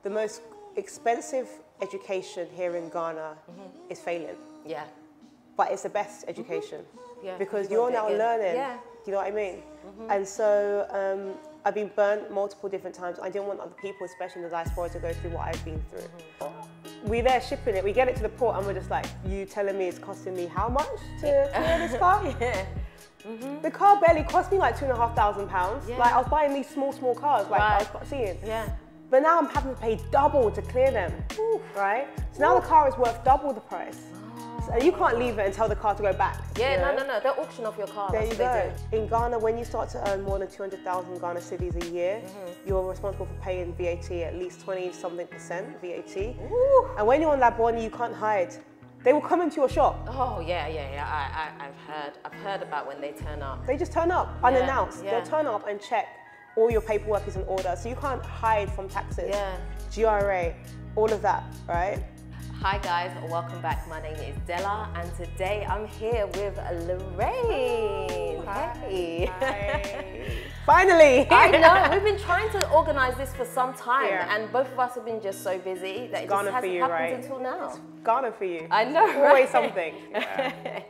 the most expensive education here in Ghana is failing. Yeah. But it's the best education. Yeah. Because you're now learning. Yeah. Do you know what I mean? And so I've been burnt multiple different times. I didn't want other people, especially in the diaspora, to go through what I've been through. We're there shipping it, we get it to the port and we're just like, you telling me it's costing me how much to clear this car? Yeah. The car barely cost me like £2,500. Yeah. Like I was buying these small cars, like I was seeing. Yeah. But now I'm having to pay double to clear them, right? So now the car is worth double the price. So you can't leave it and tell the car to go back. Yeah, no. They auction off your car. There you go. In Ghana, when you start to earn more than 200,000 Ghana cedis a year, you're responsible for paying VAT, at least 20-something% VAT. Ooh. And when you're on Labone, you can't hide. They will come into your shop. Oh yeah. I've heard about when they turn up. They just turn up unannounced. Yeah. They'll turn up and check all your paperwork is in order, so you can't hide from taxes, GRA, all of that, right? Hi guys, welcome back. My name is Dela and today I'm here with Lorraine. Hey. Hi. Finally! I know, we've been trying to organise this for some time and both of us have been just so busy that it just hasn't happened until now. It's Ghana for you. I know, Always something. Yeah.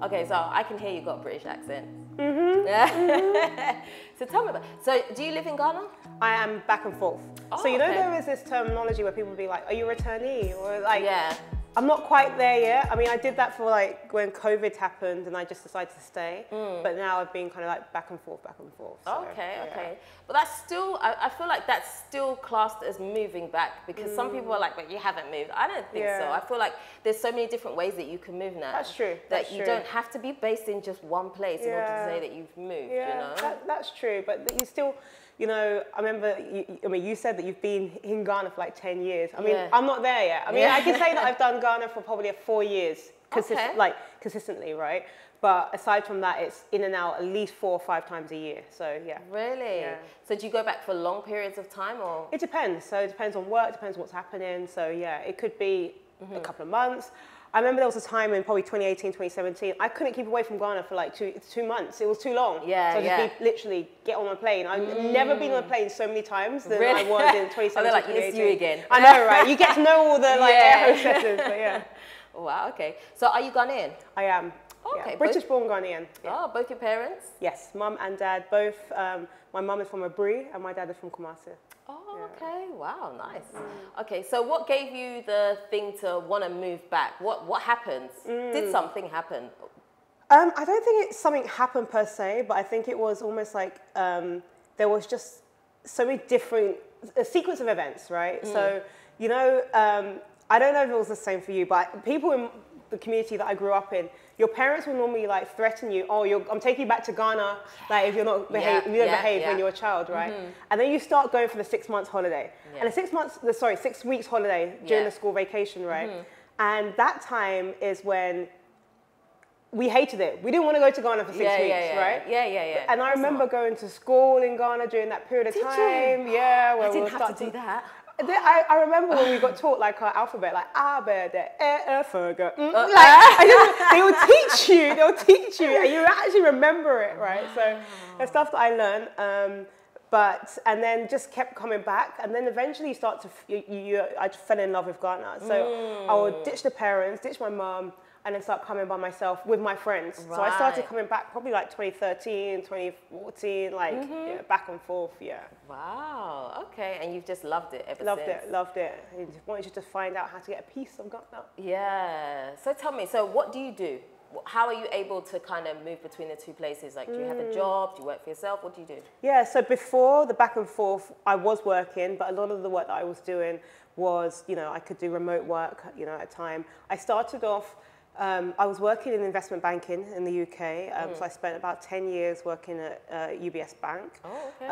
Okay, so I can hear you got a British accent. So tell me about, so do you live in Ghana? I am back and forth. Oh, so you know there is this terminology where people will be like, are you a returnee? Or like, yeah. I'm not quite there yet. I mean, I did that for like when COVID happened and I just decided to stay. But now I've been kind of like back and forth. So, Okay. But that's still, I feel like that's still classed as moving back because some people are like, but you haven't moved. I don't think so. I feel like there's so many different ways that you can move now. That's true. That you don't have to be based in just one place in order to say that you've moved, you know? That's true. But you still, you know, I remember, you said that you've been in Ghana for like 10 years. I mean, I'm not there yet. I mean, I can say that I've done Ghana for probably 4 years, consistently, right? But aside from that, it's in and out at least 4 or 5 times a year. So yeah. Really? Yeah. So do you go back for long periods of time or? It depends. So it depends on work, depends what's happening. So yeah, it could be a couple of months. I remember there was a time in probably 2018, 2017, I couldn't keep away from Ghana for like 2 months. It was too long. Yeah, so I just literally get on a plane. I've never been on a plane so many times than I was in 2017, they're like, it's you again. I know, right? You get to know all the air hostesses, but yeah. Wow, okay. So are you Ghanaian? I am. Okay. British-born Ghanaian. Yeah. Oh, both your parents? Yes, mum and dad, both. My mum is from Aburi and my dad is from Kumasi. Oh, okay. Wow, nice. Okay, so what gave you the thing to want to move back? What happened? Did something happen? I don't think something happened per se, but I think it was almost like there was just so many different, a sequence of events, right? So, you know, I don't know if it was the same for you, but people in the community that I grew up in, your parents will normally like threaten you, oh, I'm taking you back to Ghana, like if you're not if you don't behave when you're a child, right? And then you start going for the 6 months holiday. And the 6 weeks holiday during the school vacation, right? And that time is when we hated it. We didn't want to go to Ghana for 6 weeks, right? Yeah. And I remember going to school in Ghana during that period of time. You? Yeah, where I didn't have to do that. I remember when we got taught like our alphabet, like they'll teach you, and you actually remember it, right? So the stuff that I learned, and then just kept coming back, and then eventually you start to, I just fell in love with Ghana. So I would ditch the parents, ditch my mum, and then start coming by myself with my friends. Right. So I started coming back probably like 2013, 2014, like back and forth, Wow, okay, and you've just loved it ever since. Loved it. I wanted to find out how to get a piece of Ghana. Yeah, so tell me, so what do you do? How are you able to kind of move between the two places? Like, do you have a job? Do you work for yourself? What do you do? Yeah, so before the back and forth, I was working, but a lot of the work that I was doing was, you know, I could do remote work, you know, at a time. I started off, I was working in investment banking in the UK, so I spent about 10 years working at UBS Bank. Oh, okay.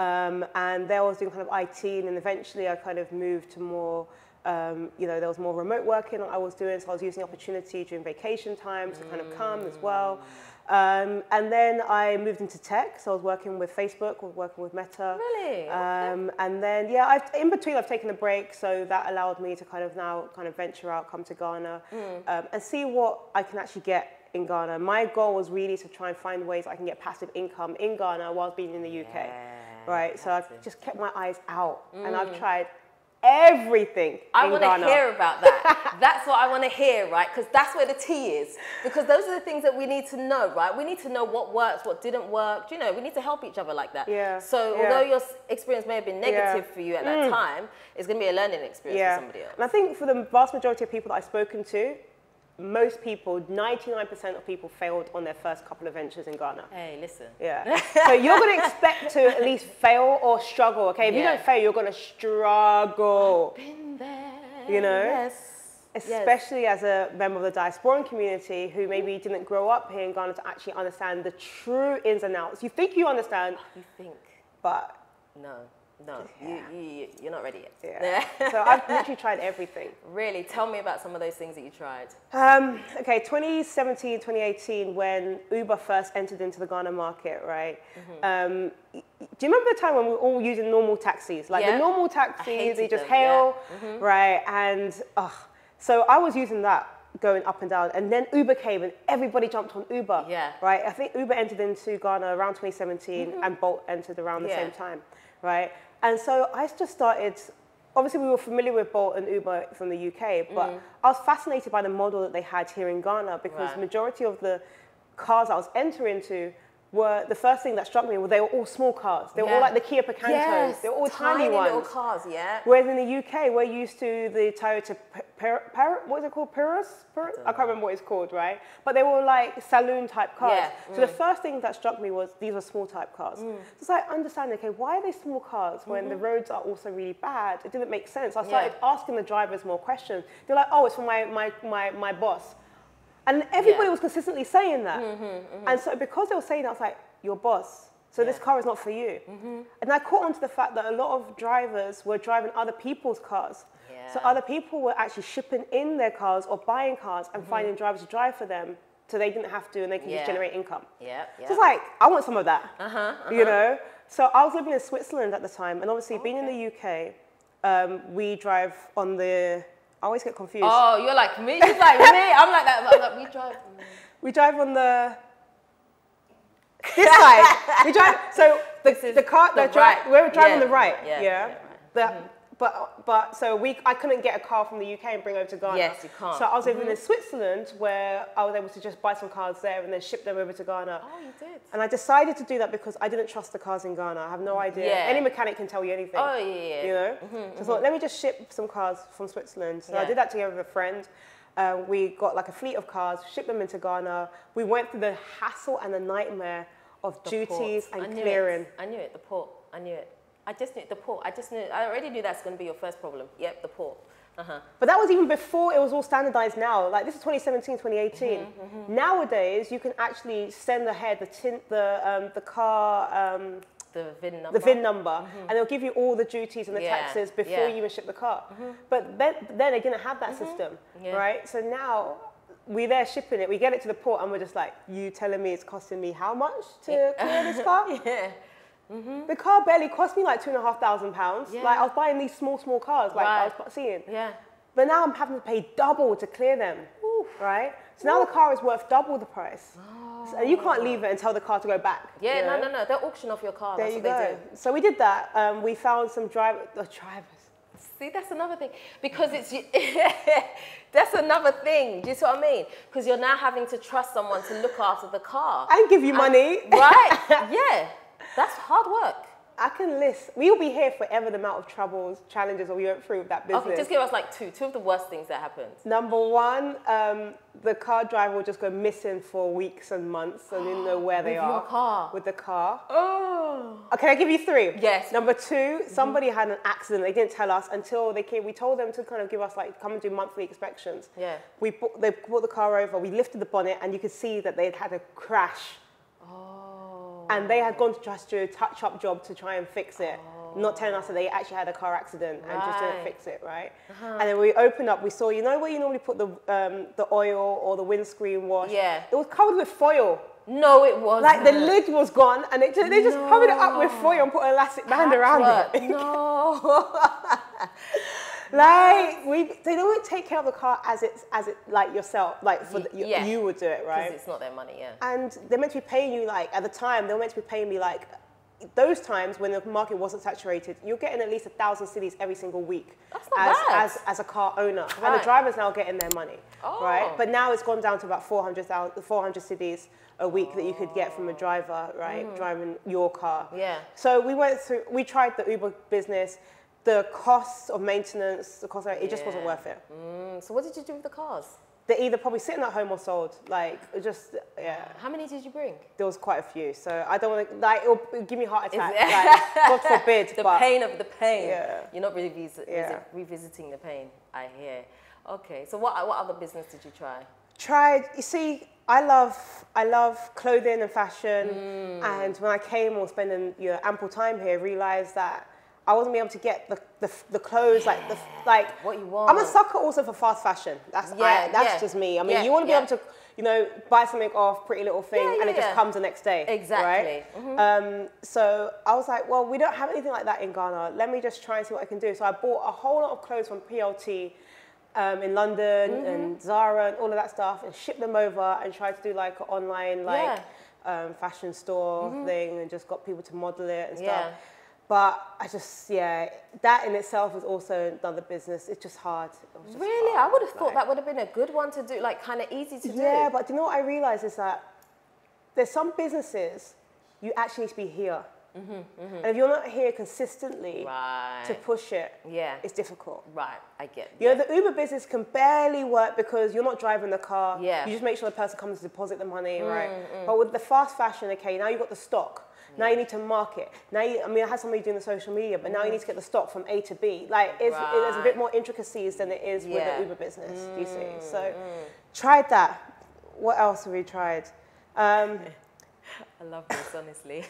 And there I was doing kind of IT, and then eventually I kind of moved to more, you know, there was more remote working that I was doing, so I was using the opportunity during vacation time to kind of come as well. And then I moved into tech, so I was working with Facebook, working with Meta. Really? Okay. And then, in between I've taken a break, so that allowed me to kind of venture out, come to Ghana, and see what I can actually get in Ghana. My goal was really to try and find ways I can get passive income in Ghana whilst being in the UK, right? So I've just kept my eyes out, and I've tried everything. I want to hear about that. That's what I want to hear, right? Because that's where the tea is. Because those are the things that we need to know, right? We need to know what works, what didn't work. You know, we need to help each other like that. Yeah. So although your experience may have been negative for you at that time, it's going to be a learning experience for somebody else. And I think for the vast majority of people that I've spoken to, most people, 99% of people failed on their first couple of ventures in Ghana. Hey, listen. Yeah. So you're going to expect to at least fail or struggle, okay? If you don't fail, you're going to struggle. I've been there. You know? Yes. Especially as a member of the diasporan community who maybe didn't grow up here in Ghana to actually understand the true ins and outs. You think you understand. You think. But. No, you're not ready yet. Yeah. So I've literally tried everything. Really? Tell me about some of those things that you tried. Okay, 2017, 2018, when Uber first entered into the Ghana market, right? Do you remember the time when we were all using normal taxis? Like the normal taxis, they just hail, right? And so I was using that going up and down, and then Uber came and everybody jumped on Uber, right? I think Uber entered into Ghana around 2017 and Bolt entered around the same time, right? And so I just started, obviously we were familiar with Bolt and Uber from the UK, but I was fascinated by the model that they had here in Ghana because the majority of the cars I was entering into were, the first thing that struck me was they were all small cars. They were all like the Kia Picantos. They were all tiny ones. Little cars, Whereas in the UK, we're used to the Toyota, what is it called? Pyrrhus? I can't remember what it's called, right? But they were like saloon type cars. So the first thing that struck me was these were small type cars. So it's like understanding, okay, why are they small cars when the roads are also really bad? It didn't make sense. I started asking the drivers more questions. They're like, oh, it's for my boss. And everybody was consistently saying that. And so because they were saying that, I was like, your boss. So this car is not for you. And I caught on to the fact that a lot of drivers were driving other people's cars. So other people were actually shipping in their cars or buying cars and finding drivers to drive for them so they didn't have to and they can just generate income. So it's like, I want some of that, you know? So I was living in Switzerland at the time, and obviously being in the UK, we drive on the, I always get confused. Oh, you're like me? She's like me? I'm like that. I'm like, we drive on the, this side. We drive, so the car, we're driving on the right, But so I couldn't get a car from the UK and bring over to Ghana. Yes, you can't. So I was living in Switzerland where I was able to just buy some cars there and then ship them over to Ghana. Oh, you did? And I decided to do that because I didn't trust the cars in Ghana. I have no idea. Any mechanic can tell you anything. Oh, yeah. You know? So I thought, let me just ship some cars from Switzerland. So I did that together with a friend. We got like a fleet of cars, shipped them into Ghana. We went through the hassle and the nightmare of duties and clearing. I knew it, the port. I knew it. I just knew the port. I already knew that's going to be your first problem. Yep, the port. But that was even before it was all standardized now. Like this is 2017, 2018. Nowadays, you can actually send ahead the car, the VIN number. And they'll give you all the duties and the taxes before you even ship the car. But then they didn't have that system, right? So now we're there shipping it. We get it to the port and we're just like, you telling me it's costing me how much to clear this car? The car barely cost me like £2,500. Like I was buying these small cars, like I was seeing. But now I'm having to pay double to clear them, right? So now the car is worth double the price. So you can't leave it and tell the car to go back. Yeah, no. They'll auction off your car. There you go. So we did that. We found some drivers. See, that's another thing. Because it's, that's another thing. Do you see what I mean? Because you're now having to trust someone to look after the car. And give you money. Right, yeah. That's hard work. I can list. We will be here forever the amount of troubles, challenges that we went through with that business. Okay, just give us like two of the worst things that happened. Number one, the car driver will just go missing for weeks and months and didn't know where they are. With your car? With the car. Oh. Can I give you three? Yes. Number two, somebody had an accident. They didn't tell us until they came. We told them to kind of give us like, come and do monthly inspections. Yeah. They brought the car over, we lifted the bonnet and you could see that they'd had a crash. And they had gone to just do a touch-up job to try and fix it, not telling us that they actually had a car accident and just didn't fix it, right? And then we opened up, we saw, you know where you normally put the oil or the windscreen wash? Yeah. It was covered with foil. No, it wasn't. Like the lid was gone and they just covered it up with foil and put an elastic band around it. No. Like they don't take care of the car as it like yourself, like you would do it, right? Because it's not their money, And they're meant to be paying you like at the time they were meant to be paying me like those times when the market wasn't saturated, you're getting at least 1,000 cities every single week. That's not bad. As a car owner. Right. And the driver's now getting their money, right? But now it's gone down to about 400 cities a week that you could get from a driver, right? Driving your car. Yeah. So we tried the Uber business. The costs of maintenance, it just wasn't worth it. So what did you do with the cars? They're either probably sitting at home or sold. How many did you bring? There was quite a few. So I don't want to, it'll give me a heart attack. God forbid. The pain of the pain. Yeah. You're not revisiting the pain, I hear. Okay, so what other business did you try? You see, I love clothing and fashion. And when I came or spending ample time here, realized that I wasn't able to get the clothes, like what you want. I'm a sucker also for fast fashion. That's just me. I mean, you want to be able to, buy something off Pretty Little Thing and it just comes the next day. Exactly. Right? So I was like, well, we don't have anything like that in Ghana. Let me just try and see what I can do. So I bought a whole lot of clothes from PLT in London and Zara and all of that stuff and shipped them over and tried to do like an online fashion store thing and just got people to model it and stuff. But I just, that in itself is also another business. It's just hard. Really? I would have thought that would have been a good one to do, like kind of easy to do. Yeah, but do you know what I realized is that there's some businesses you actually need to be here. And if you're not here consistently to push it, it's difficult. Right, I get it. You know, the Uber business can barely work because you're not driving the car. You just make sure the person comes to deposit the money, right? But with the fast fashion, now you've got the stock. Now you need to market. Now, I had somebody doing the social media, but now you need to get the stock from A to B. Like, there's a bit more intricacies than it is with the Uber business, do you see? So, tried that. What else have we tried? I love this, honestly.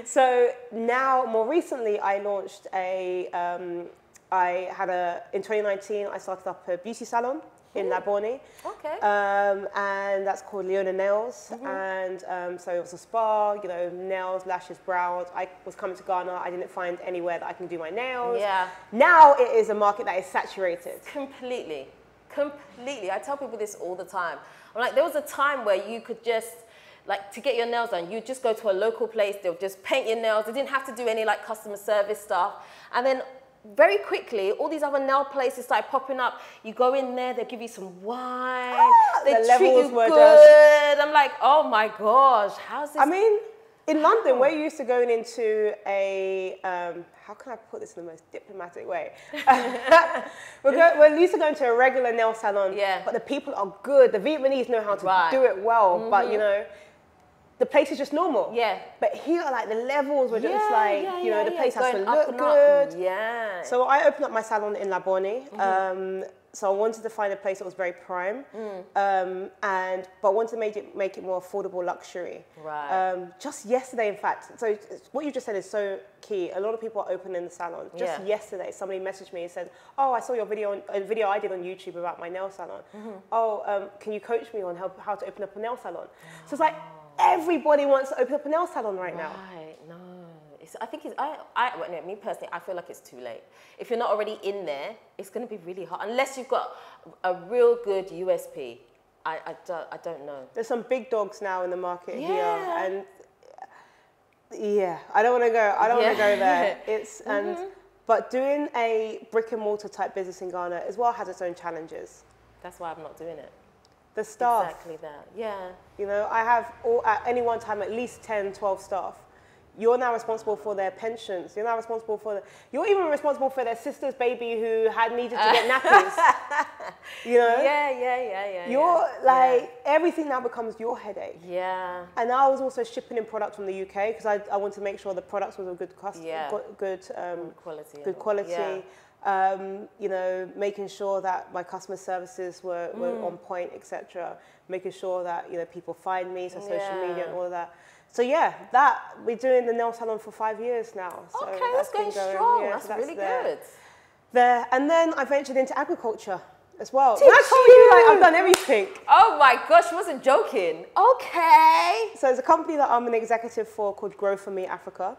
So now, more recently, I launched in 2019, I started up a beauty salon in Labone. Okay. And that's called Leona Nails. And so it was a spa, nails, lashes, brows. I was coming to Ghana. I didn't find anywhere that I can do my nails. Yeah. Now it is a market that is saturated. Completely. I tell people this all the time. I'm like, there was a time where you could just, like, to get your nails done, you just go to a local place. They'll just paint your nails. They didn't have to do any like customer service stuff. And then very quickly, all these other nail places started popping up. You go in there, they give you some wine. They treat you good. I'm like, oh my gosh, how's this? I mean, in London, we're used to going into a, how can I put this in the most diplomatic way? We're used to going to a regular nail salon, but the people are good. The Vietnamese know how to do it well, but the place is just normal. Yeah. But here, like, the levels were just the place has to look good. Yeah. So I opened up my salon in Labone. So I wanted to find a place that was very prime, but wanted to make it more affordable luxury. Right. Just yesterday, in fact. So what you just said is so key. A lot of people are opening the salon. Just yesterday, somebody messaged me and said, "Oh, I saw your video, a video I did on YouTube about my nail salon. Can you coach me on how to open up a nail salon?" So it's like, everybody wants to open up a nail salon right now. Right, no. Me personally, I feel like it's too late. If you're not already in there, it's going to be really hard. Unless you've got a real good USP. I don't know. There's some big dogs now in the market here. And I don't want to go. I don't want to go there. But doing a brick and mortar type business in Ghana as well has its own challenges. That's why I'm not doing it. The staff. Exactly that, yeah. I have at any one time at least 10, 12 staff. You're now responsible for their pensions. You're now responsible you're even responsible for their sister's baby who had needed to get nappies. You're like, everything now becomes your headache. Yeah. And I was also shipping in product from the UK because I wanted to make sure the products was of good quality. Yeah. Making sure that my customer services were on point, etc. Making sure that people find me, so social media and all of that. So we're doing the nail salon for 5 years now. So okay, that's going strong. Yeah, that's really good. And then I ventured into agriculture as well. I told you, I've done everything. Oh my gosh, you wasn't joking. Okay. So there's a company that I'm an executive for called Grow For Me Africa.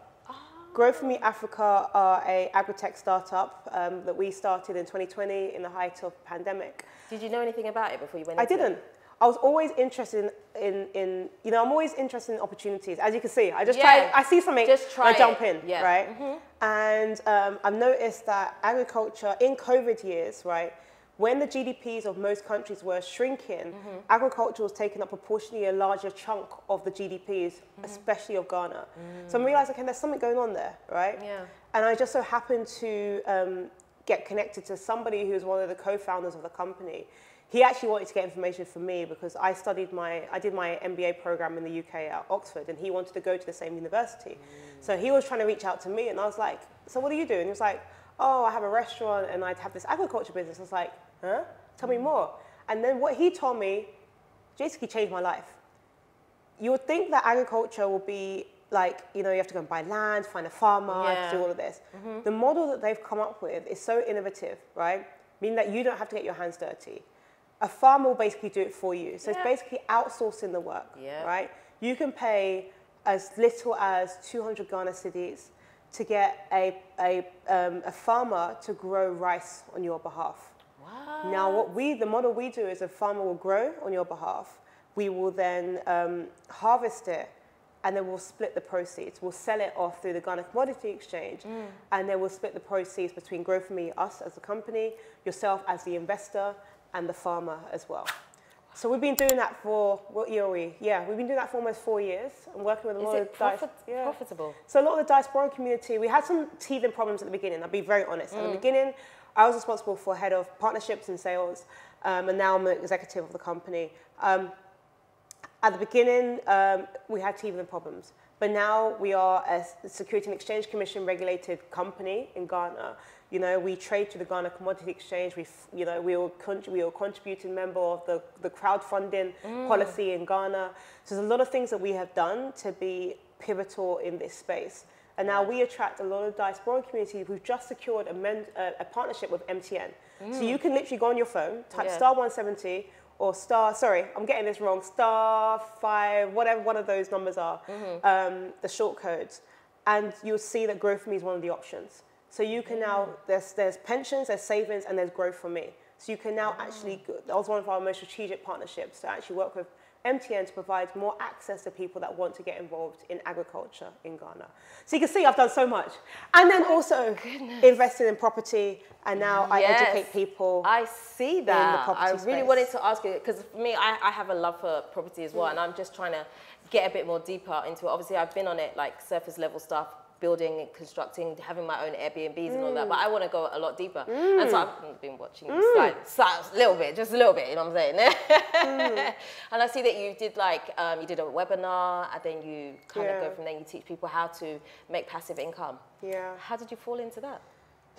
Grow For Me Africa are a agri-tech startup that we started in 2020 in the height of pandemic. Did you know anything about it before you went into it? I didn't. I was always interested in you know, I'm always interested in opportunities. As you can see, I just try, I see something, I jump in, right? And I've noticed that agriculture in COVID years, right, when the GDPs of most countries were shrinking, agriculture was taking up proportionally a larger chunk of the GDPs, especially of Ghana. So I realized, okay, there's something going on there, right? Yeah. And I just so happened to get connected to somebody who was one of the co-founders of the company. He actually wanted to get information from me because I did my MBA program in the UK at Oxford, and he wanted to go to the same university. So he was trying to reach out to me, and I was like, so what are you doing? He was like, oh, I have a restaurant and I have this agriculture business. I was like, huh? Tell me more. And then what he told me basically changed my life. You would think that agriculture will be like, you know, you have to go and buy land, find a farmer, to do all of this. The model that they've come up with is so innovative, right? Meaning that you don't have to get your hands dirty. A farmer will basically do it for you. So it's basically outsourcing the work, right? You can pay as little as 200 Ghana cedis to get a farmer to grow rice on your behalf. Wow. Now, the model we do is a farmer will grow on your behalf. We will then harvest it, and then we'll split the proceeds. We'll sell it off through the Ghana Commodity Exchange, and then we'll split the proceeds between Grow For Me, us as a company, yourself as the investor, and the farmer as well. So we've been doing that for, what year are we? Yeah, we've been doing that for almost 4 years. I'm working with a lot of profitable? So a lot of the diaspora community, we had some teething problems at the beginning, I'll be very honest. At the beginning, I was responsible for head of partnerships and sales, and now I'm an executive of the company. At the beginning, we had teething problems, but now we are a Security and Exchange Commission regulated company in Ghana. You know, we trade to the Ghana Commodity Exchange. We are a contributing member of the crowdfunding policy in Ghana. So there's a lot of things that we have done to be pivotal in this space. And now we attract a lot of diaspora community who've just secured a partnership with MTN. So you can literally go on your phone, type star 170 or sorry, I'm getting this wrong, star 5, whatever one of those numbers are, the short codes. And you'll see that Grow For Me is one of the options. So you can now, there's pensions, there's savings, and there's Grow For Me. So you can now actually, that was one of our most strategic partnerships, to actually work with MTN to provide more access to people that want to get involved in agriculture in Ghana. So you can see I've done so much. And then also invested in property, and now I educate people. I see that. In the property I really wanted to ask you, because for me, I have a love for property as well, and I'm just trying to get a bit more deeper into it. Obviously, I've been on it, like surface level stuff, building, constructing, having my own Airbnbs and all that, but I want to go a lot deeper. And so I've been watching a little bit, just a little bit, you know what I'm saying? And I see that you did you did a webinar, and then you kind of go from there, you teach people how to make passive income. Yeah. How did you fall into that?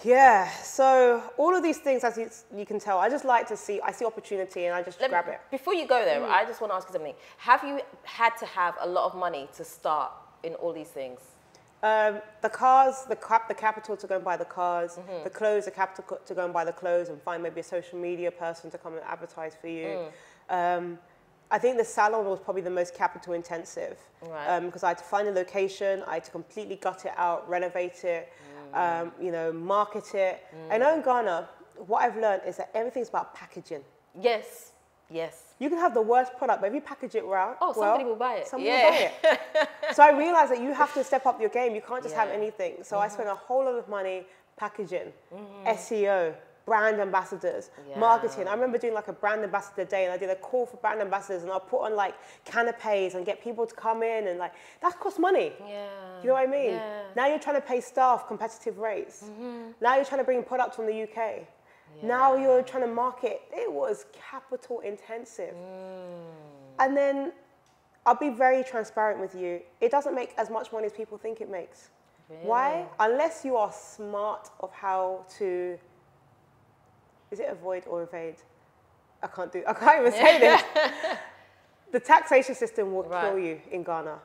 Yeah, so all of these things, as you can tell, I just like to see, I see opportunity and I just grab it. Before you go there, I just want to ask you something. Have you had to have a lot of money to start in all these things? The cars, the capital to go and buy the cars, the clothes, the capital to go and buy the clothes and find maybe a social media person to come and advertise for you. I think the salon was probably the most capital intensive, because I had to find a location, I had to completely gut it out, renovate it, you know, market it. I know in Ghana, what I've learned is that everything's about packaging. Yes, yes. You can have the worst product, but if you package it well, somebody will buy it. Somebody will buy it. So I realized that you have to step up your game. You can't just have anything. So I spent a whole lot of money packaging, SEO, brand ambassadors, marketing. I remember doing like a brand ambassador day, and I did a call for brand ambassadors, and I'll put on like canapes and get people to come in, and like that costs money. Yeah. You know what I mean? Yeah. Now you're trying to pay staff competitive rates. Now you're trying to bring products from the UK. Yeah. Now you're trying to market. It was capital intensive. And then I'll be very transparent with you. It doesn't make as much money as people think it makes. Really? Why? Unless you are smart of how to, is it avoid or evade? I can't even say this. The taxation system will kill you in Ghana.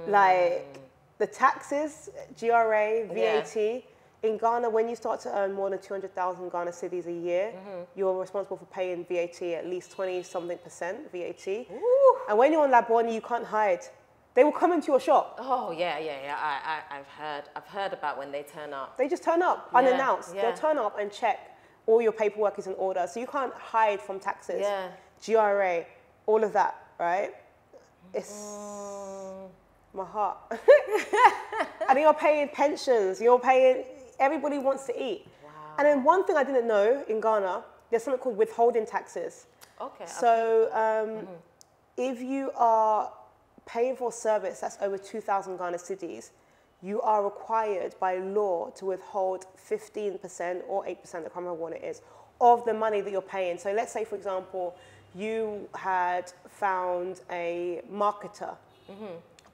Like the taxes, GRA, VAT, in Ghana, when you start to earn more than 200,000 Ghana cedis a year, you're responsible for paying VAT, at least 20-something% VAT. Ooh. And when you're on Laboni, you can't hide. They will come into your shop. Oh, yeah. I've heard about when they turn up. They just turn up, unannounced. They'll turn up and check all your paperwork is in order. So you can't hide from taxes, GRA, all of that, right? It's my heart. And you're paying pensions, you're paying, everybody wants to eat. Wow. And then one thing I didn't know in Ghana, there's something called withholding taxes. Okay. So if you are paying for a service that's over 2,000 Ghana cedis, you are required by law to withhold 15% or 8%, I can't remember what it is, of the money that you're paying. So let's say, for example, you had found a marketer.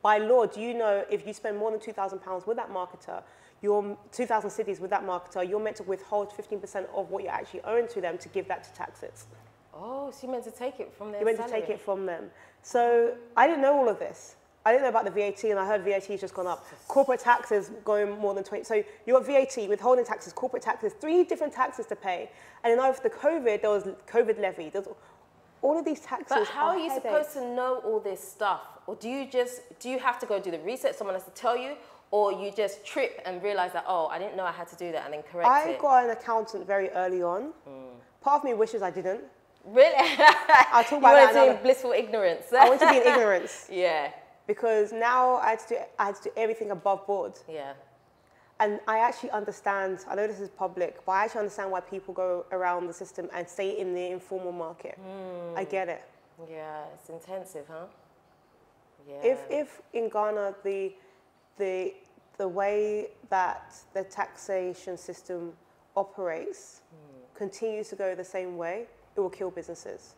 By law, do you know if you spend more than £2,000 with that marketer, your 2,000 cedis with that marketer, you're meant to withhold 15% of what you actually own to them to give that to taxes. Oh, so you're meant to take it from their You're meant to take it from them. So I didn't know all of this. I didn't know about the VAT, and I heard VAT has just gone up. Corporate taxes going more than 20. So you got VAT, withholding taxes, corporate taxes, 3 different taxes to pay. And then after COVID, there was COVID levy. There's all of these taxes. But how are you supposed to know all this stuff? Or do you have to go do the research, someone has to tell you? Or you just trip and realize that, oh, I didn't know I had to do that, and then correct it? I got an accountant very early on. Part of me wishes I didn't. Really? I'll talk about that. You went to blissful ignorance. I want to be in ignorance. Yeah. Because now I had to do everything above board. Yeah. And I actually understand, I know this is public, but I actually understand why people go around the system and stay in the informal market. I get it. Yeah, it's intensive, huh? Yeah. If in Ghana, the way that the taxation system operates continues to go the same way, it will kill businesses.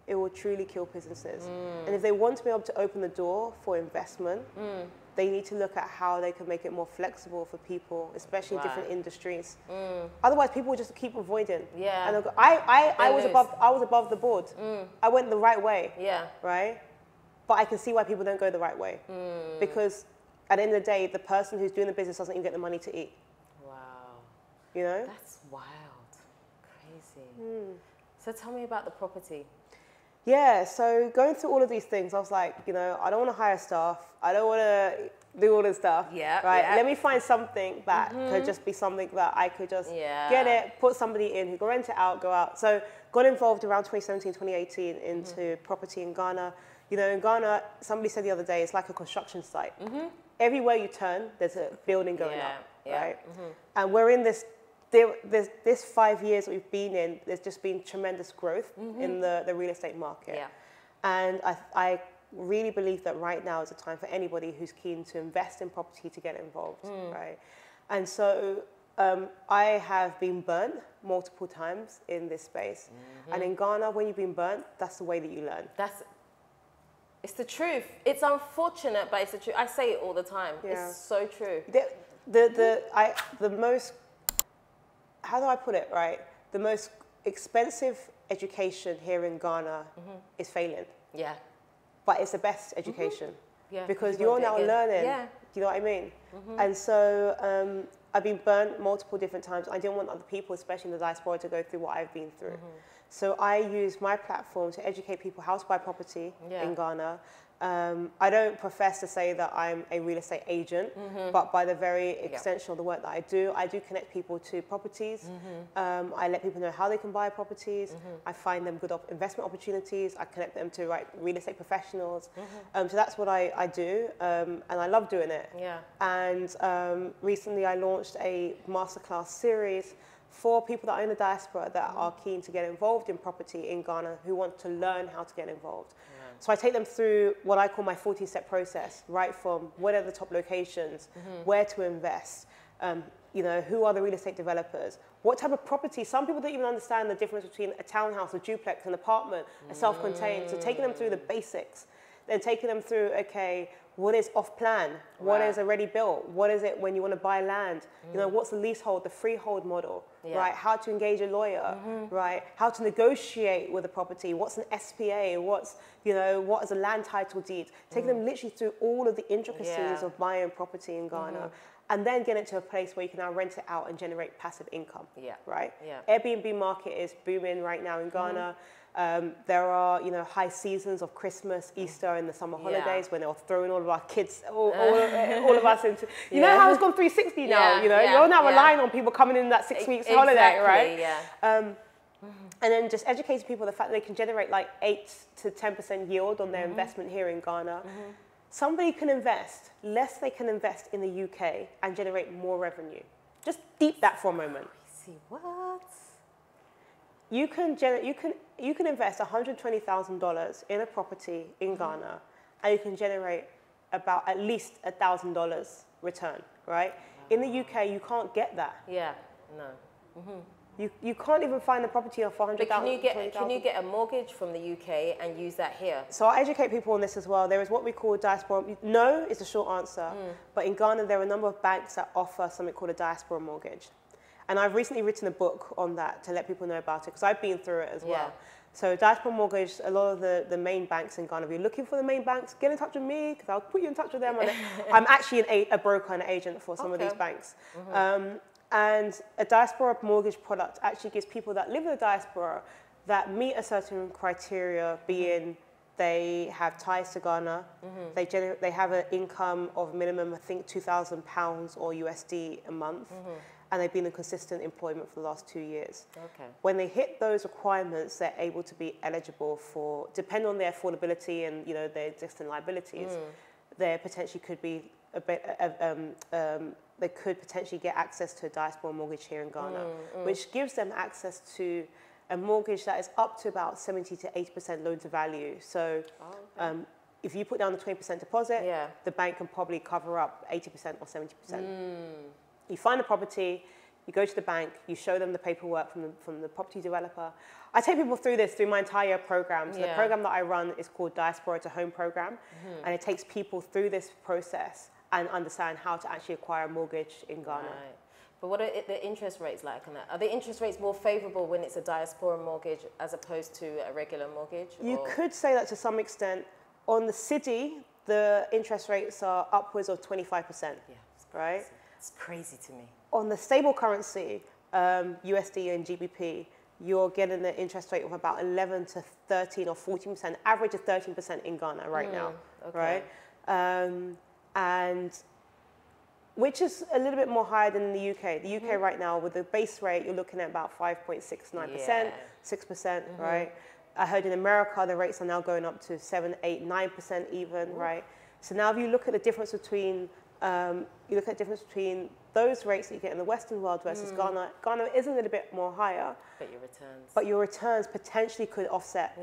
It will truly kill businesses. And if they want to be able to open the door for investment, they need to look at how they can make it more flexible for people, especially in different industries. Otherwise, people will just keep avoiding. Yeah. And I was above the board. I went the right way. Yeah. Right? But I can see why people don't go the right way. Because at the end of the day, the person who's doing the business doesn't even get the money to eat. Wow. You know? That's wild. Crazy. So tell me about the property. Yeah, so going through all of these things, I was like, you know, I don't want to hire staff. I don't want to do all this stuff. Yeah. Right? Yeah. Let me find something that could just be something that I could just get it, put somebody in who can rent it out, go out. So got involved around 2017, 2018 into property in Ghana. You know, in Ghana, somebody said the other day, it's like a construction site. Everywhere you turn, there's a building going up, right? And we're in this 5 years that we've been in, there's just been tremendous growth in the real estate market. Yeah. And I really believe that right now is a time for anybody who's keen to invest in property to get involved, right? And so I have been burnt multiple times in this space. And in Ghana, when you've been burnt, that's the way that you learn. It's the truth. It's unfortunate, but it's the truth. I say it all the time. Yeah. It's so true. The most, how do I put it, right? The most expensive education here in Ghana is failing. Yeah. But it's the best education. Yeah. Because you're now learning. Yeah. Do you know what I mean? And so I've been burnt multiple different times. I didn't want other people, especially in the diaspora, to go through what I've been through. So I use my platform to educate people how to buy property in Ghana. I don't profess to say that I'm a real estate agent, but by the very extension of the work that I do connect people to properties. I let people know how they can buy properties. I find them good investment opportunities. I connect them to real estate professionals. So that's what I do, and I love doing it. Yeah. And recently I launched a masterclass series for people that are in the diaspora that are keen to get involved in property in Ghana, who want to learn how to get involved. So I take them through what I call my 40-step process, right from what are the top locations, where to invest, you know, who are the real estate developers, what type of property. Some people don't even understand the difference between a townhouse, a duplex, an apartment, a self-contained. So taking them through the basics, then taking them through, okay, what is off-plan? What is already built? What is it when you want to buy land? You know, what's the leasehold, the freehold model, right? How to engage a lawyer, right? How to negotiate with a property? What's an SPA? What's, you know, what is a land title deed? Taking them literally through all of the intricacies of buying property in Ghana. And then get it to a place where you can now rent it out and generate passive income, right? Airbnb market is booming right now in Ghana. There are, you know, high seasons of Christmas, Easter, and the summer holidays when they're throwing all of our kids, all of us into, you know how it's gone 360 now, you know? You're now relying on people coming in that 6 weeks holiday, right? And then just educating people the fact that they can generate like 8 to 10% yield on their investment here in Ghana. Somebody can invest less they can invest in the UK and generate more revenue. Just deep that for a moment. See what? You can invest $120,000 in a property in Ghana, and you can generate about at least $1,000 return, right? In the UK, you can't get that. Yeah, no. You can't even find a property of $400,000. But can you get a mortgage from the UK and use that here? So I educate people on this as well. There is what we call diaspora. No is the short answer. But in Ghana, there are a number of banks that offer something called a diaspora mortgage. And I've recently written a book on that to let people know about it, because I've been through it as well. So diaspora mortgage, a lot of the main banks in Ghana, if you're looking for the main banks, get in touch with me, because I'll put you in touch with them. I'm actually a broker and an agent for some of these banks. And a diaspora mortgage product actually gives people that live in the diaspora that meet a certain criteria, being they have ties to Ghana, they have an income of minimum, I think, £2,000 or USD a month, and they've been in consistent employment for the last 2 years. When they hit those requirements, they're able to be eligible for, depending on their affordability and their existing liabilities, there potentially could be a bit they could potentially get access to a diaspora mortgage here in Ghana, which gives them access to a mortgage that is up to about 70 to 80% loan to value. So if you put down the 20% deposit, the bank can probably cover up 80% or 70%. You find a property, you go to the bank, you show them the paperwork from the property developer. I take people through this through my entire program. So the program that I run is called Diaspora to Home Program, and it takes people through this process and understand how to actually acquire a mortgage in Ghana. But what are the interest rates like? Are the interest rates more favourable when it's a diaspora mortgage as opposed to a regular mortgage? You could say that to some extent. On the city, the interest rates are upwards of 25%, right? It's crazy to me. On the stable currency, USD and GBP, you're getting an interest rate of about 11 to 13 or 14%, average of 13% in Ghana right now, right? And which is a little bit more higher than the UK. The UK right now, with the base rate, you're looking at about 5.69%, 6%, right? I heard in America, the rates are now going up to 7, 8, 9% even, right? So now if you look at the difference between, those rates that you get in the Western world versus Ghana, Ghana is a little bit more higher. But your returns potentially could offset,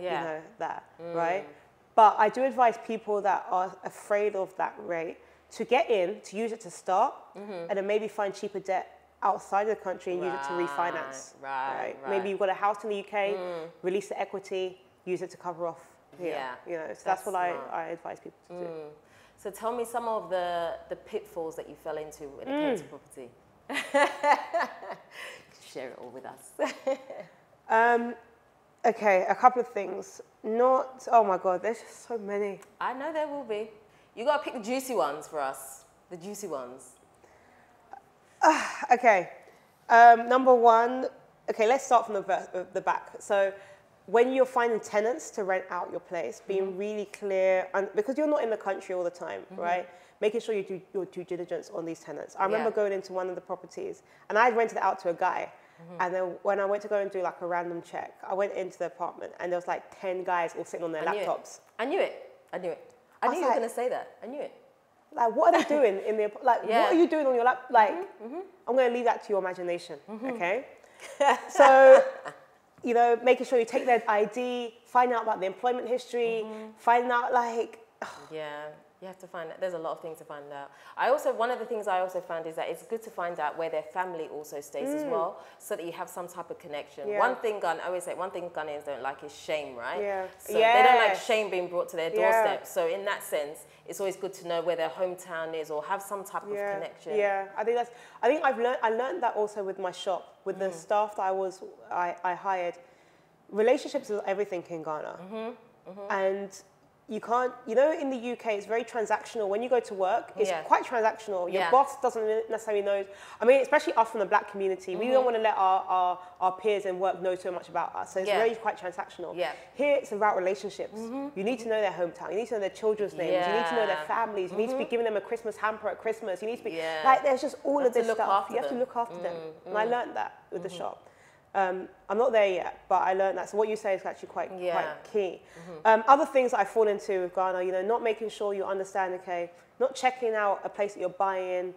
that, right? But I do advise people that are afraid of that rate to get in, to use it to start, and then maybe find cheaper debt outside of the country and use it to refinance. Maybe you've got a house in the UK, release the equity, use it to cover off here. So that's what I advise people to do. So tell me some of the pitfalls that you fell into when it came to property. Share it all with us. Okay, a couple of things. Oh my God, there's just so many. I know there will be. You got to pick the juicy ones for us. The juicy ones. Okay. Number one, let's start from the back. So when you're finding tenants to rent out your place, being really clear, and because you're not in the country all the time, right? Making sure you do your due diligence on these tenants. I remember going into one of the properties, and I rented it out to a guy. And then when I went to go and do like a random check, I went into the apartment and there was like 10 guys all sitting on their laptops. I knew it. I knew you were going to say that. I knew it. Like, what are they doing in the, what are you doing on your lap? Like, I'm going to leave that to your imagination, okay? So, making sure you take their ID, find out about the employment history, find out like... You have to find out. There's a lot of things to find out. One of the things I also found is that it's good to find out where their family also stays as well, so that you have some type of connection. I always say, one thing Ghanaians don't like is shame, right? So they don't like shame being brought to their doorstep. So in that sense, it's always good to know where their hometown is or have some type of connection. I learned that also with my shop, with the staff that I hired. Relationships is everything in Ghana. And you can't, in the UK, it's very transactional. When you go to work, it's quite transactional. Your boss doesn't necessarily know. I mean, especially us from the black community, we don't want to let our peers in work know so much about us. So it's really quite transactional. Here, it's about relationships. You need to know their hometown. You need to know their children's names. You need to know their families. You need to be giving them a Christmas hamper at Christmas. You need to be, like, there's just all of this stuff. You have to look after them. And I learned that with the shop. I'm not there yet, but I learned that. So what you say is actually quite key. Other things that I fall into with Ghana, you know, not making sure you understand, okay, not checking out a place that you're buying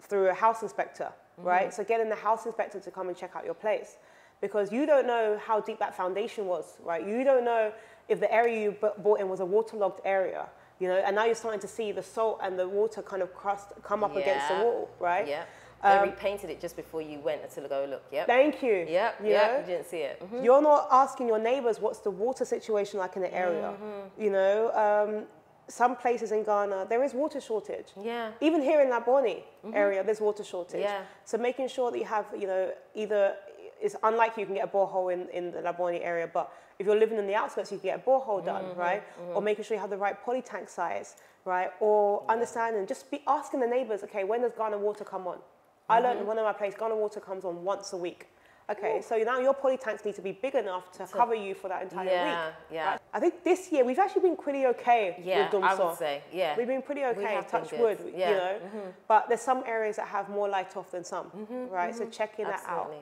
through a house inspector, right? So getting the house inspector to come and check out your place, because you don't know how deep that foundation was, right? You don't know if the area you bought in was a waterlogged area, you know, and now you're starting to see the salt and the water kind of come up against the wall, right? Yeah. They repainted it just before you went to go look. Yep. Thank you. Yep. You didn't see it. You're not asking your neighbors what's the water situation like in the area. You know, some places in Ghana there is water shortage. Yeah. Even here in Laboni area, there's water shortage. Yeah. So making sure that you have, you know, either it's unlikely you can get a borehole in the Laboni area, but if you're living in the outskirts, you can get a borehole done, right? Or making sure you have the right poly tank size, right? Or understanding, just be asking the neighbors, okay, when does Ghana water come on? I learned in one of my places, Ghana water comes on once a week. Okay, so now your poly tanks need to be big enough to cover you for that entire week. Yeah. Right? I think this year we've actually been pretty okay with Dumso. I would say, we've been pretty okay, touch wood, you know. But there's some areas that have more light off than some, right? So checking that out.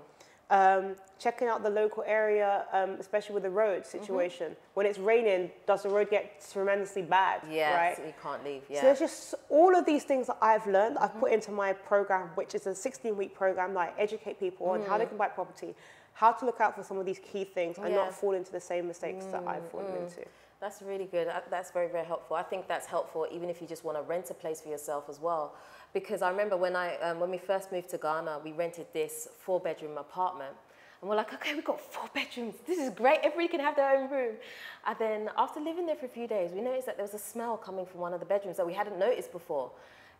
Checking out the local area, especially with the road situation. When it's raining, does the road get tremendously bad? Yeah, right? So you can't leave. So there's just all of these things that I've learned, I've put into my program, which is a 16-week program that I educate people on how they can buy property, how to look out for some of these key things and not fall into the same mistakes that I've fallen into. That's really good. That's very, very helpful. I think that's helpful even if you just want to rent a place for yourself as well. Because I remember when we first moved to Ghana, we rented this 4-bedroom apartment. And we're like, okay, we've got 4 bedrooms. This is great. Everybody can have their own room. And then after living there for a few days, we noticed that there was a smell coming from one of the bedrooms that we hadn't noticed before.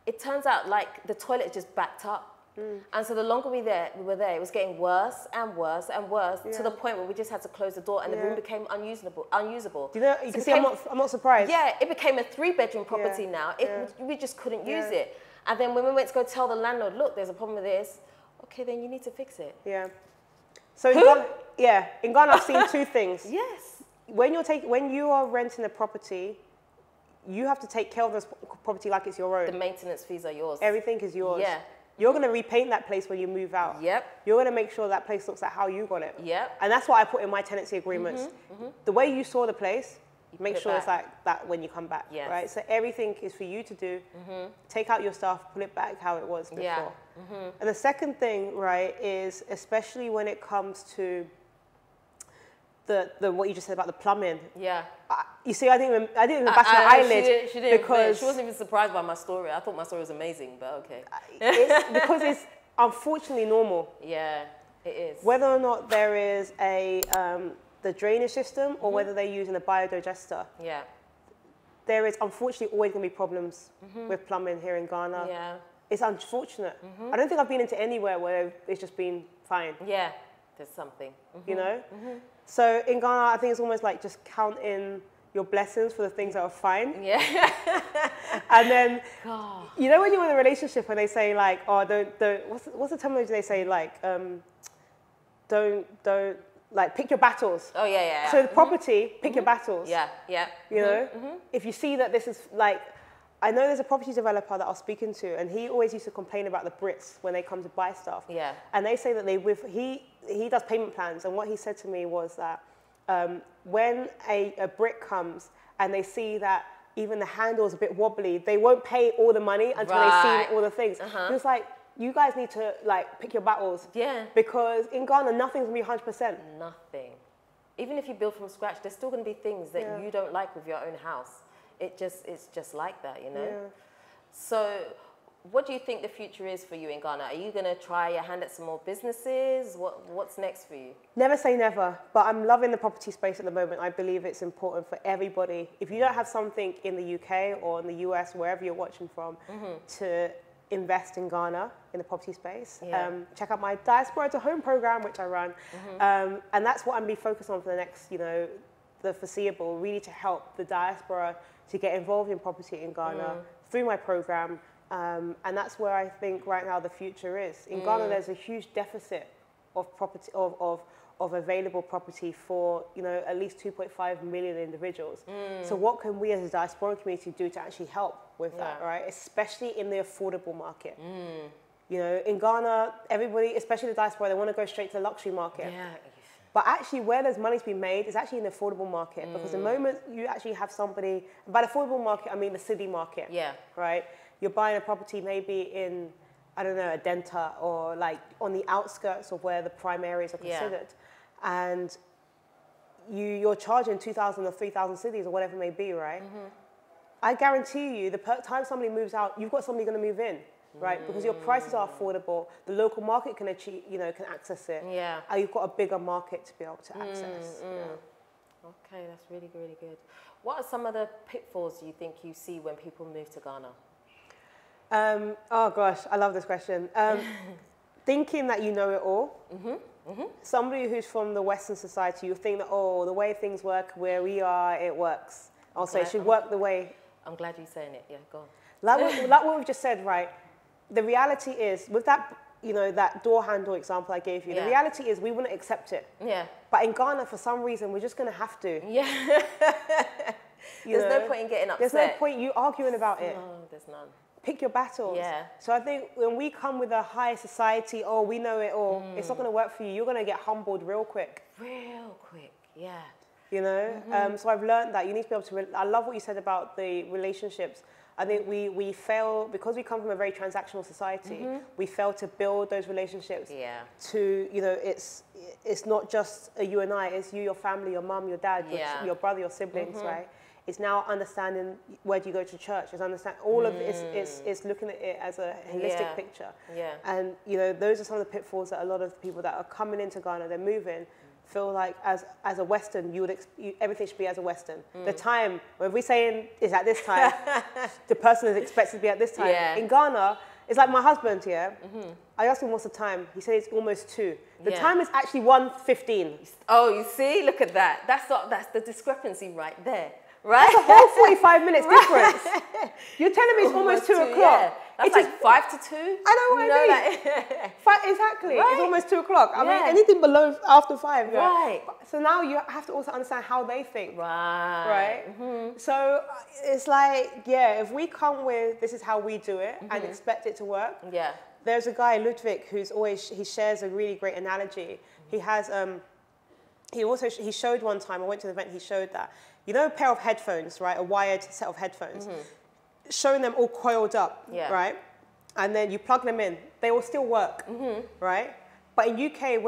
It turns out like the toilet just backed up. And so the longer we were there, it was getting worse and worse and worse to the point where we just had to close the door and the room became unusable. Do you know, you can see I'm not surprised. Yeah, it became a 3-bedroom property now. We just couldn't use it. And then when we went to go tell the landlord, look, there's a problem with this. Okay, then you need to fix it. Yeah. So in Ghana, I've seen 2 things. Yes. When you are renting a property, you have to take care of this property like it's your own. The maintenance fees are yours. Everything is yours. Yeah. You're going to repaint that place when you move out. Yep. You're going to make sure that place looks like how you got it. Yep. And that's what I put in my tenancy agreements. The way you saw the place, make sure it's like that when you come back, right? So everything is for you to do. Take out your stuff, put it back how it was before. Yeah. And the second thing, right, is especially when it comes to the what you just said about the plumbing. Yeah. You see, I didn't even bat an eyelid. She didn't, because she wasn't even surprised by my story. I thought my story was amazing, but okay. Because it's unfortunately normal. Yeah, it is. Whether or not there is the drainage system or whether they're using a biodigester. Yeah. There is unfortunately always going to be problems with plumbing here in Ghana. Yeah. It's unfortunate. I don't think I've been into anywhere where it's just been fine. Yeah, there's something. You know? So in Ghana, I think it's almost like just counting your blessings for the things that are fine. Yeah. And then, you know when you're in a relationship and they say like, oh, don't, what's the terminology they say like, don't, like pick your battles. Oh yeah. So the property, pick your battles. Yeah. You know, if you see that this is like, I know there's a property developer that I was speaking to, and he always used to complain about the Brits when they come to buy stuff. Yeah. And they say that he does payment plans, and what he said to me was that when a Brit comes and they see that even the handle is a bit wobbly, they won't pay all the money until they see all the things. He was like, you guys need to like pick your battles. Yeah. Because in Ghana, nothing's gonna be 100%. Nothing. Even if you build from scratch, there's still gonna be things that you don't like with your own house. It's just like that, you know? Yeah. So what do you think the future is for you in Ghana? Are you gonna try your hand at some more businesses? What's next for you? Never say never, but I'm loving the property space at the moment. I believe it's important for everybody. If you don't have something in the UK or in the US, wherever you're watching from, to invest in Ghana in the property space. Check out my Diaspora to Home program, which I run. And that's what I'm going to be focused on for the next, the foreseeable, really to help the diaspora to get involved in property in Ghana through my program. And that's where I think right now the future is. In Ghana, there's a huge deficit of property, of available property for, at least 2.5 million individuals. So what can we as a diaspora community do to actually help with that, right? Especially in the affordable market. You know, in Ghana, everybody, especially the diaspora, they want to go straight to the luxury market. Yeah. But actually, where there's money to be made is actually in the affordable market. Because the moment you actually have somebody, by the affordable market, I mean the city market. Yeah. Right? You're buying a property maybe in, I don't know, a Denta, or like on the outskirts of where the prime areas are considered. And you're charging 2,000 or 3,000 cities or whatever it may be, right? I guarantee you, the time somebody moves out, you've got somebody going to move in, right? Because your prices are affordable. The local market can achieve, you know, can access it. Yeah. And you've got a bigger market to be able to access. Okay, that's really, really good. What are some of the pitfalls you think you see when people move to Ghana? Oh gosh, I love this question. Thinking that you know it all. Somebody who's from the Western society, you think that, oh, the way things work where we are, it works. Also, it should work the way. I'm glad you're saying it. Yeah, go on. Like what we've just said, right? The reality is, with that, you know, that door handle example I gave you, the reality is we wouldn't accept it. Yeah. But in Ghana, for some reason, we're just going to have to. Yeah. There's no point in getting upset. There's no point you arguing about it. No, there's none. Pick your battles. Yeah. So I think when we come with a high society, oh, we know it all, it's not going to work for you. You're going to get humbled real quick. Real quick, yeah. You know? So I've learned that you need to be able to, I love what you said about the relationships. I think we fail, because we come from a very transactional society, we fail to build those relationships to, you know, it's not just you and I, it's you, your family, your mum, your dad, your brother, your siblings, right? It's now understanding where do you go to church. It's understand all of it. It's looking at it as a holistic picture. Yeah. And you know, those are some of the pitfalls that a lot of people that are coming into Ghana, they're moving, feel like as a Western, everything should be as a Western. The time when we're saying is at this time, the person is expected to be at this time. Yeah. In Ghana, it's like my husband here. I asked him what's the time. He said it's almost 2. The time is actually 1:15. Oh, you see, look at that. That's the discrepancy right there. Right? That's a whole 45 minutes difference. You're telling me it's almost 2 o'clock. Yeah. That's like 5 to 2. I know what I mean. Exactly. Right. It's almost 2 o'clock. I mean, anything below after 5. Right. So now you have to also understand how they think. Right. So it's like, if we come with this is how we do it and expect it to work. Yeah. There's a guy, Ludwig, he shares a really great analogy. He has, he showed one time, I went to the event, he showed that. You know, a pair of headphones, right? A wired set of headphones. Showing them all coiled up, right? And then you plug them in. They will still work, right? But in UK,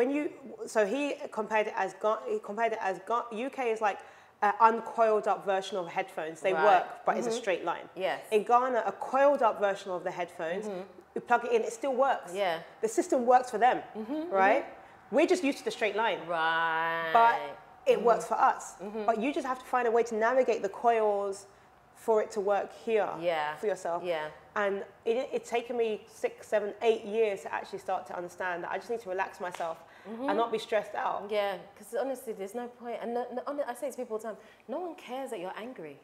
so he compared it as UK is like an uncoiled up version of headphones. They work, but it's a straight line. Yes. In Ghana, a coiled up version of the headphones, you plug it in, it still works. Yeah. The system works for them, right? We're just used to the straight line. Right. But it works for us. But you just have to find a way to navigate the coils for it to work here for yourself. Yeah. And it's taken me 6, 7, 8 years to actually start to understand that I just need to relax myself and not be stressed out. Yeah, because honestly, there's no point. And I say to people all the time, no one cares that you're angry.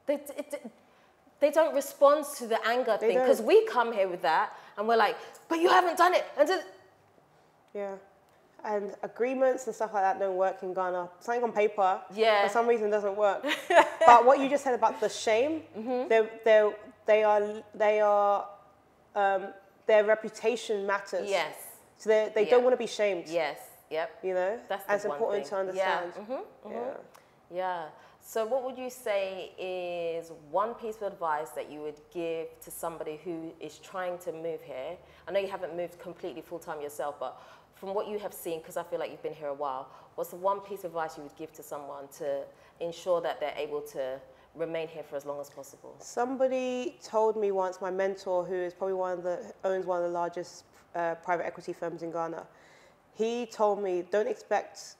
They don't respond to the anger thing, because we come here with that and we're like, but you haven't done it. Yeah. And agreements and stuff like that don't work in Ghana. Something on paper, for some reason, doesn't work. But what you just said about the shame, their reputation matters. Yes. So they don't want to be shamed. Yes. Yep. You know, that's important to understand. Yeah. So what would you say is one piece of advice that you would give to somebody who is trying to move here? I know you haven't moved completely full-time yourself, but from what you have seen, because I feel like you've been here a while, what's the one piece of advice you would give to someone to ensure that they're able to remain here for as long as possible? Somebody told me once, my mentor, who is probably owns one of the largest private equity firms in Ghana, he told me, don't expect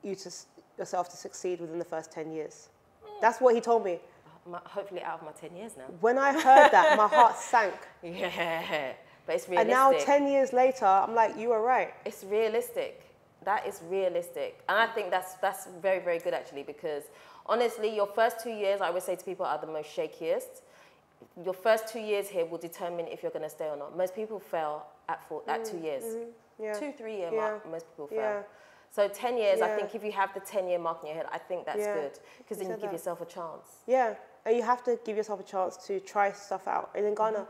yourself to succeed within the first 10 years. That's what he told me. Hopefully out of my 10 years now. When I heard that, my heart sank. Yeah. But it's realistic. And now 10 years later, I'm like, you were right. It's realistic. That is realistic. And I think that's very, very good actually, because honestly, your first 2 years, I would say to people, are the most shakiest. Your first 2 years here will determine if you're going to stay or not. Most people fail at 2 years. 2, 3 year mark, most people fail. So 10 years, I think if you have the 10-year mark in your head, I think that's good, because then you give yourself a chance. Yeah, and you have to give yourself a chance to try stuff out. And in Ghana,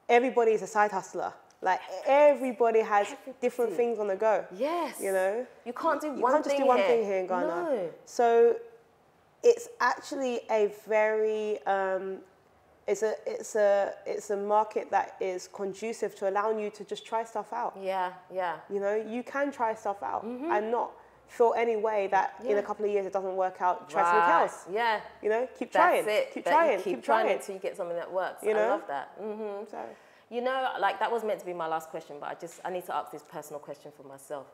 everybody is a side hustler. Like everybody has different things on the go. Yes. You know? You can't do one thing. You can't just do one thing here in Ghana. No. So it's actually a very it's a market that is conducive to allowing you to just try stuff out. Yeah, yeah. You know, you can try stuff out and not feel any way that in a couple of years it doesn't work out. Try something else. Yeah. You know, keep trying. That's it. Keep trying. Keep trying until you get something that works. You know? I love that. So. You know, like that was meant to be my last question, but I need to ask this personal question for myself.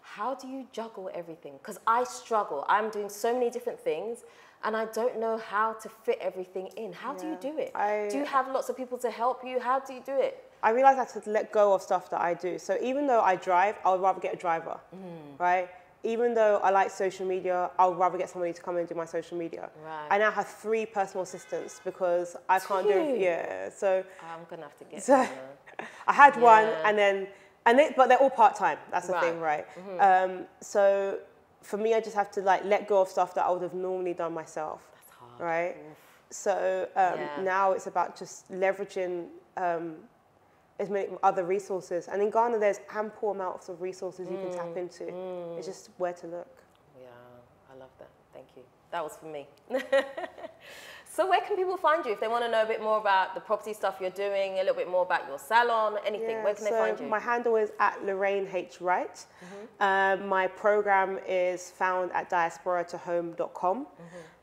How do you juggle everything? Because I struggle. I'm doing so many different things and I don't know how to fit everything in. How do you do it? Do you have lots of people to help you? How do you do it? I realized I had to let go of stuff that I do. So even though I drive, I would rather get a driver, right? Even though I like social media, I would rather get somebody to come and do my social media. Right. I now have 3 personal assistants because I can't do it. So I'm gonna have to get them. I had one, but they're all part-time. That's the thing, right? So for me, I just have to like let go of stuff that I would have normally done myself. That's hard. Right? Oof. So now it's about just leveraging as many other resources. And in Ghana, there's ample amounts of resources you can tap into. It's just where to look. Yeah, I love that. Thank you. That was for me. So where can people find you if they want to know a bit more about the property stuff you're doing, a little bit more about your salon, anything? Yeah, where can they find you? My handle is at Lorraine H. Wright. My program is found at diasporatohome.com.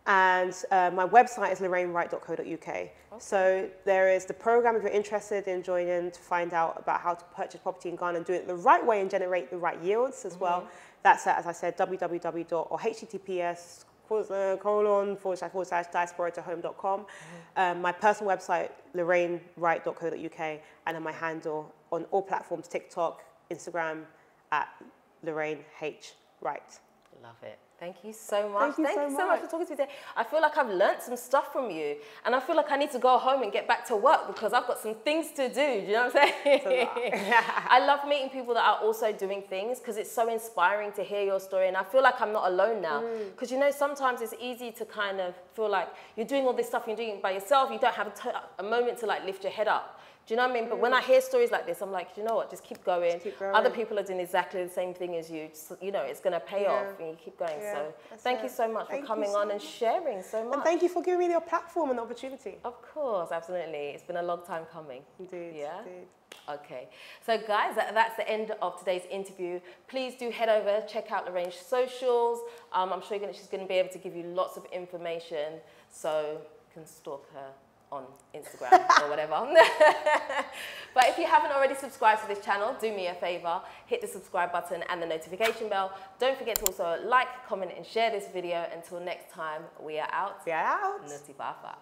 And my website is lorrainewright.co.uk. So there is the program if you're interested in joining to find out about how to purchase property in Ghana and do it the right way and generate the right yields as well. That's at, as I said, https://diasporatohome.com. My personal website, lorrainewright.co.uk, and then my handle on all platforms, TikTok, Instagram, at Lorraine H. Wright. Love it. Thank you so much. Thank you so much for talking to me today. I feel like I've learnt some stuff from you, and I feel like I need to go home and get back to work because I've got some things to do. Do you know what I'm saying? I love meeting people that are also doing things because it's so inspiring to hear your story, and I feel like I'm not alone now. Because you know, sometimes it's easy to kind of feel like you're doing all this stuff, you're doing it by yourself, you don't have a moment to like lift your head up. Do you know what I mean? But when I hear stories like this, I'm like, you know what, just keep going. Other people are doing exactly the same thing as you. Just, you know, it's going to pay off and you keep going. So thank you so much for coming on and sharing so much. And thank you for giving me the platform and the opportunity. Of course, absolutely. It's been a long time coming. Indeed. Yeah? Indeed. Okay. So guys, that's the end of today's interview. Please do head over, check out Lorraine's socials. I'm sure she's going to be able to give you lots of information so you can stalk her on Instagram or whatever. But if you haven't already subscribed to this channel, do me a favor, hit the subscribe button and the notification bell. Don't forget to also like, comment and share this video. Until next time, we are out. We are out. Nuti Bafa.